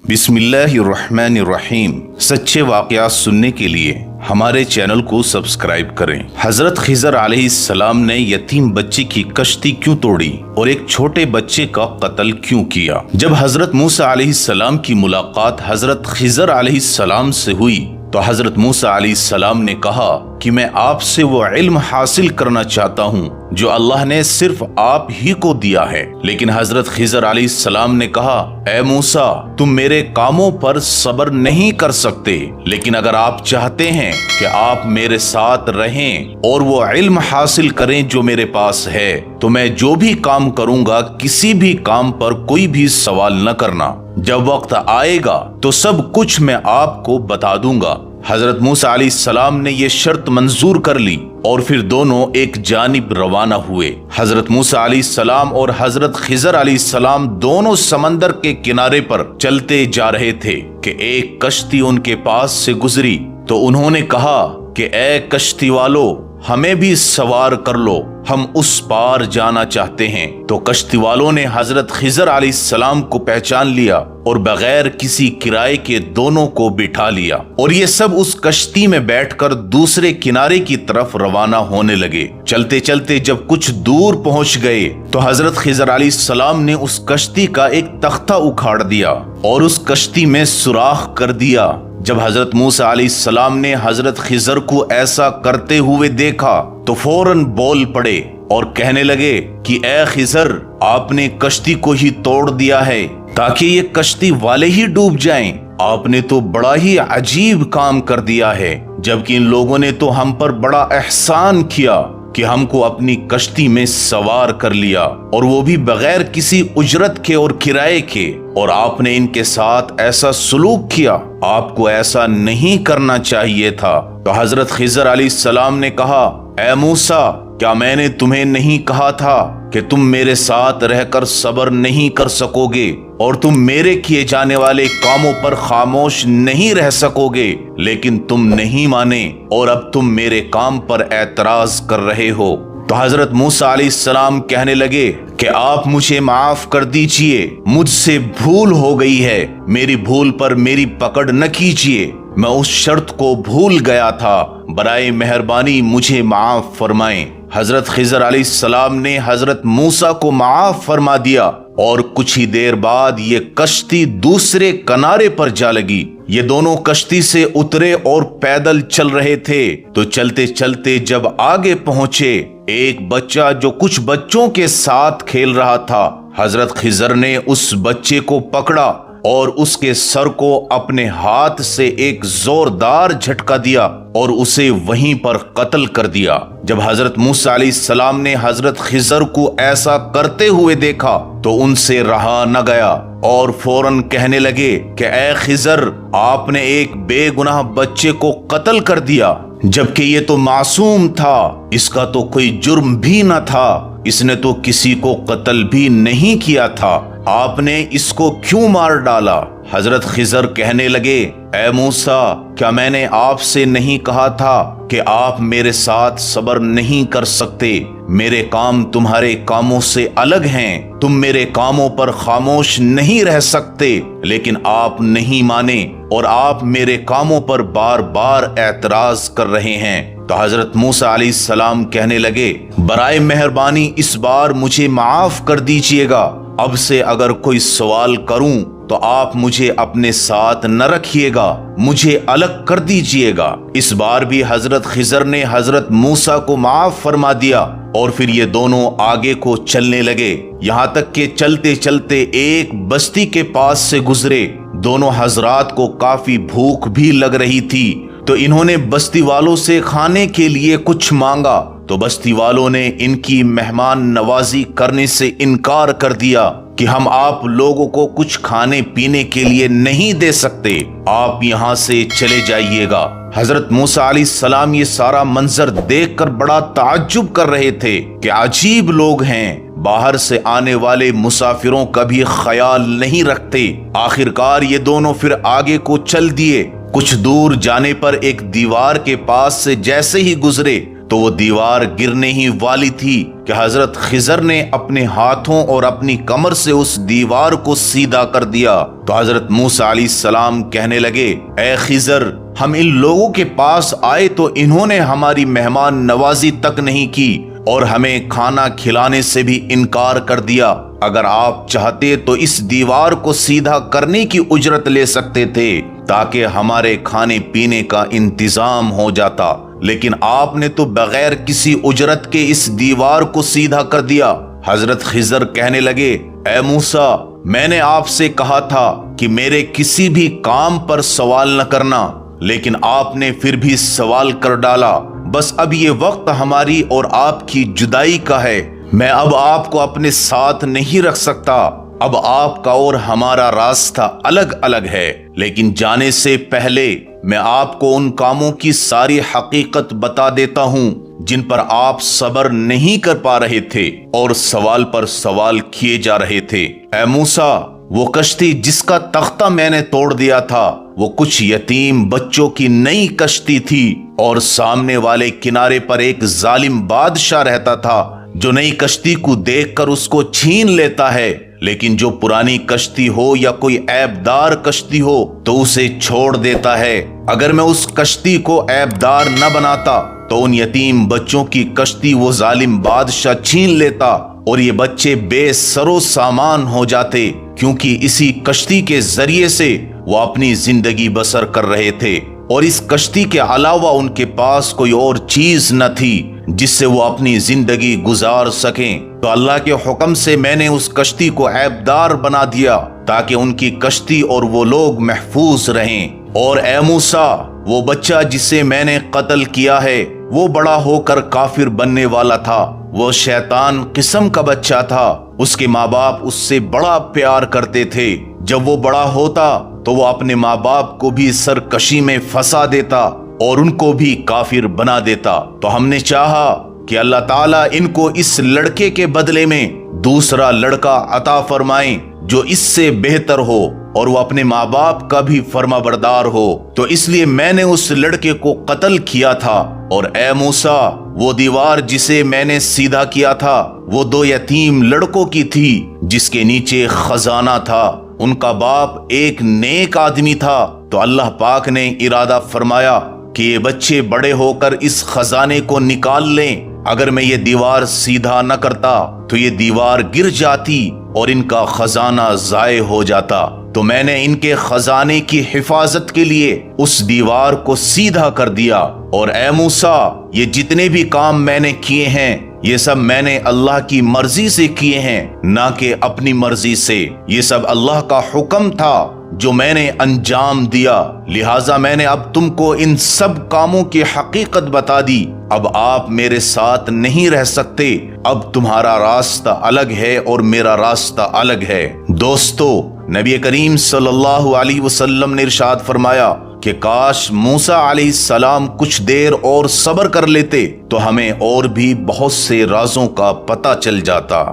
बिस्मिल्लाहिर्रहमानिर्रहीम। सच्चे वाक़यात सुनने के लिए हमारे चैनल को सब्सक्राइब करें। हजरत खिजर अलैहिस्सलाम ने यतीम बच्चे की कश्ती क्यों तोड़ी और एक छोटे बच्चे का कत्ल क्यों किया? जब हजरत मूसा अलैहिस्सलाम की मुलाकात हजरत खिजर अलैहिस्सलाम से हुई तो हजरत मूसा अलैहिस्सलाम ने कहा कि मैं आपसे वो इल्म हासिल करना चाहता हूँ जो अल्लाह ने सिर्फ आप ही को दिया है। लेकिन हजरत खिजर अलैहिस्सलाम ने कहा, ए मूसा, तुम मेरे कामों पर सब्र नहीं कर सकते, लेकिन अगर आप चाहते हैं कि आप मेरे साथ रहें और वो इल्म हासिल करें जो मेरे पास है, तो मैं जो भी काम करूंगा किसी भी काम पर कोई भी सवाल न करना। जब वक्त आएगा तो सब कुछ मैं आपको बता दूंगा। हजरत मूसा अलैहिस्सलाम ने ये शर्त मंजूर कर ली और फिर दोनों एक जानिब रवाना हुए। हजरत मूसा अलैहिस्सलाम और हजरत खिजर अलैहिस्सलाम दोनों समंदर के किनारे पर चलते जा रहे थे कि एक कश्ती उनके पास से गुजरी तो उन्होंने कहा कि ए कश्ती वालों, हमें भी सवार कर लो, हम उस पार जाना चाहते हैं। तो कश्ती वालों ने हजरत खिजर अलैहिस्सलाम को पहचान लिया और बगैर किसी किराए के दोनों को बिठा लिया और ये सब उस कश्ती में बैठकर दूसरे किनारे की तरफ रवाना होने लगे। चलते चलते जब कुछ दूर पहुंच गए तो हजरत खिजर अलैहिस्सलाम ने उस कश्ती का एक तख्ता उखाड़ दिया और उस कश्ती में सुराख कर दिया। जब हजरत मूसा अलैहिस्सलाम ने हजरत खिजर को ऐसा करते हुए देखा तो फौरन बोल पड़े और कहने लगे कि ए खिजर, आपने कश्ती को ही तोड़ दिया है ताकि ये कश्ती वाले ही डूब जाएं। आपने तो बड़ा ही अजीब काम कर दिया है, जबकि इन लोगों ने तो हम पर बड़ा एहसान किया कि हमको अपनी कश्ती में सवार कर लिया और वो भी बगैर किसी उजरत के और किराए के, और आपने इनके साथ ऐसा सलूक किया। आपको ऐसा नहीं करना चाहिए था। तो हजरत खिजर अलैहिस्सलाम ने कहा, ए मूसा, क्या मैंने तुम्हें नहीं कहा था कि तुम मेरे साथ रहकर सब्र नहीं कर सकोगे और तुम मेरे किए जाने वाले कामों पर खामोश नहीं रह सकोगे? लेकिन तुम नहीं माने और अब तुम मेरे काम पर एतराज कर रहे हो। तो हजरत मूसा अलैहिस्सलाम कहने लगे कि आप मुझे माफ कर दीजिए, मुझसे भूल हो गई है, मेरी भूल पर मेरी पकड़ न कीजिए, मैं उस शर्त को भूल गया था, बराए मेहरबानी मुझे माफ फरमाएं। हजरत खिजर अलैहिस्सलाम ने हजरत मूसा को माफ फरमा दिया और कुछ ही देर बाद ये कश्ती दूसरे किनारे पर जा लगी। ये दोनों कश्ती से उतरे और पैदल चल रहे थे। तो चलते चलते जब आगे पहुंचे, एक बच्चा जो कुछ बच्चों के साथ खेल रहा था, हजरत खिजर ने उस बच्चे को पकड़ा और उसके सर को अपने हाथ से एक जोरदार झटका दिया और उसे वहीं पर कत्ल कर दिया। जब हजरत मूसा अलैहिस्सलाम ने हजरत खिजर को ऐसा करते हुए देखा तो उनसे रहा न गया और फौरन कहने लगे कि ए खिजर, आपने एक बेगुनाह बच्चे को कत्ल कर दिया, जबकि ये तो मासूम था, इसका तो कोई जुर्म भी न था, इसने तो किसी को कत्ल भी नहीं किया था, आपने इसको क्यों मार डाला? हजरत खिजर कहने लगे, ए मूसा, क्या मैंने आपसे नहीं कहा था कि आप मेरे साथ सब्र नहीं कर सकते? मेरे काम तुम्हारे कामों से अलग हैं, तुम मेरे कामों पर खामोश नहीं रह सकते, लेकिन आप नहीं माने और आप मेरे कामों पर बार बार एतराज कर रहे हैं। तो हजरत मूसा अलैहिस्सलाम कहने लगे, बराए मेहरबानी इस बार मुझे माफ कर दीजिएगा, अब से अगर कोई सवाल करूं तो आप मुझे अपने साथ न रखिएगा, मुझे अलग कर दीजिएगा। इस बार भी हजरत खिजर ने हजरत मूसा को माफ फरमा दिया और फिर ये दोनों आगे को चलने लगे। यहाँ तक कि चलते चलते एक बस्ती के पास से गुजरे। दोनों हजरात को काफी भूख भी लग रही थी, तो इन्होंने बस्ती वालों से खाने के लिए कुछ मांगा तो बस्ती वालों ने इनकी मेहमान नवाजी करने से इनकार कर दिया कि हम आप लोगों को कुछ खाने पीने के लिए नहीं दे सकते, आप यहाँ से चले जाइएगा। हजरत मूसा अलैहिस्सलाम ये सारा मंजर देखकर बड़ा ताज्जुब कर रहे थे कि अजीब लोग हैं, बाहर से आने वाले मुसाफिरों का भी ख्याल नहीं रखते। आखिरकार ये दोनों फिर आगे को चल दिए। कुछ दूर जाने पर एक दीवार के पास से जैसे ही गुजरे तो वो दीवार गिरने ही वाली थी کہ حضرت خضر نے اپنے ہاتھوں اور اپنی کمر سے اس دیوار کو سیدھا کر دیا تو حضرت موسیٰ علیہ السلام کہنے لگے، اے خضر، ہم ان لوگوں کے پاس آئے تو انہوں نے ہماری مہمان نوازی تک نہیں کی اور ہمیں کھانا کھلانے سے بھی انکار کر دیا۔ اگر آپ چاہتے تو اس دیوار کو سیدھا کرنے کی اجرت لے سکتے تھے تاکہ ہمارے کھانے پینے کا انتظام ہو جاتا، لیکن آپ نے تو بغیر کسی اجرت کے اس دیوار کو سیدھا کر دیا۔ حضرت خضر کہنے لگے، اے موسیٰ، میں نے آپ سے کہا تھا کہ میرے کسی بھی کام پر سوال نہ کرنا، لیکن آپ نے پھر بھی سوال کر ڈالا۔ بس اب یہ وقت ہماری اور آپ کی جدائی کا ہے، میں اب آپ کو اپنے ساتھ نہیں رکھ سکتا۔ اب آپ کا اور ہمارا راستہ الگ الگ ہے، لیکن جانے سے پہلے میں آپ کو ان کاموں کی ساری حقیقت بتا دیتا ہوں جن پر آپ صبر نہیں کر پا رہے تھے اور سوال پر سوال کیے جا رہے تھے۔ اے موسیٰ، وہ کشتی جس کا تختہ میں نے توڑ دیا تھا وہ کچھ یتیم بچوں کی نئی کشتی تھی، اور سامنے والے کنارے پر ایک ظالم بادشاہ رہتا تھا جو نئی کشتی کو دیکھ کر اس کو چھین لیتا ہے، لیکن جو پرانی کشتی ہو یا کوئی عیب دار کشتی ہو تو اسے چھوڑ دیتا ہے۔ اگر میں اس کشتی کو عیب دار نہ بناتا تو ان یتیم بچوں کی کشتی وہ ظالم بادشاہ چھین لیتا اور یہ بچے بے سر و سامان ہو جاتے، کیونکہ اسی کشتی کے ذریعے سے وہ اپنی زندگی بسر کر رہے تھے، اور اس کشتی کے علاوہ ان کے پاس کوئی اور چیز نہ تھی جس سے وہ اپنی زندگی گزار سکیں۔ تو اللہ کے حکم سے میں نے اس کشتی کو عیب دار بنا دیا تاکہ ان کی کشتی اور وہ لوگ محفوظ رہیں۔ اور اے موسیٰ، وہ بچہ جسے میں نے قتل کیا ہے وہ بڑا ہو کر کافر بننے والا تھا، وہ شیطان قسم کا بچہ تھا، اس کے ماں باپ اس سے بڑا پیار کرتے تھے۔ جب وہ بڑا ہوتا تو وہ اپنے ماں باپ کو بھی سرکشی میں پھنسا دیتا اور ان کو بھی کافر بنا دیتا۔ تو ہم نے چاہا کہ اللہ تعالیٰ ان کو اس لڑکے کے بدلے میں دوسرا لڑکا عطا فرمائیں جو اس سے بہتر ہو اور وہ اپنے ماں باپ کا بھی فرما بردار ہو، تو اس لیے میں نے اس لڑکے کو قتل کیا تھا۔ اور اے موسیٰ، وہ دیوار جسے میں نے سیدھا کیا تھا وہ 2 یتیم لڑکوں کی تھی جس کے نیچے خزانہ تھا، ان کا باپ ایک نیک آدمی تھا۔ تو اللہ پاک نے ارادہ فرمایا کہ یہ بچے بڑے ہو کر اس خزانے کو نکال لیں۔ اگر میں یہ دیوار سیدھا نہ کرتا تو یہ دیوار گر جاتی اور ان کا خزانہ ضائع ہو جاتا، تو میں نے ان کے خزانے کی حفاظت کے لیے اس دیوار کو سیدھا کر دیا۔ اور اے موسیٰ، یہ جتنے بھی کام میں نے کیے ہیں یہ سب میں نے اللہ کی مرضی سے کیے ہیں، نہ کہ اپنی مرضی سے۔ یہ سب اللہ کا حکم تھا جو میں نے انجام دیا، لہٰذا میں نے اب تم کو ان سب کاموں کی حقیقت بتا دی۔ اب آپ میرے ساتھ نہیں رہ سکتے، اب تمہارا راستہ الگ ہے اور میرا راستہ الگ ہے۔ دوستو، نبی کریم صلی اللہ علیہ وسلم نے ارشاد فرمایا کہ کاش موسیٰ علیہ السلام کچھ دیر اور صبر کر لیتے تو ہمیں اور بھی بہت سے رازوں کا پتہ چل جاتا۔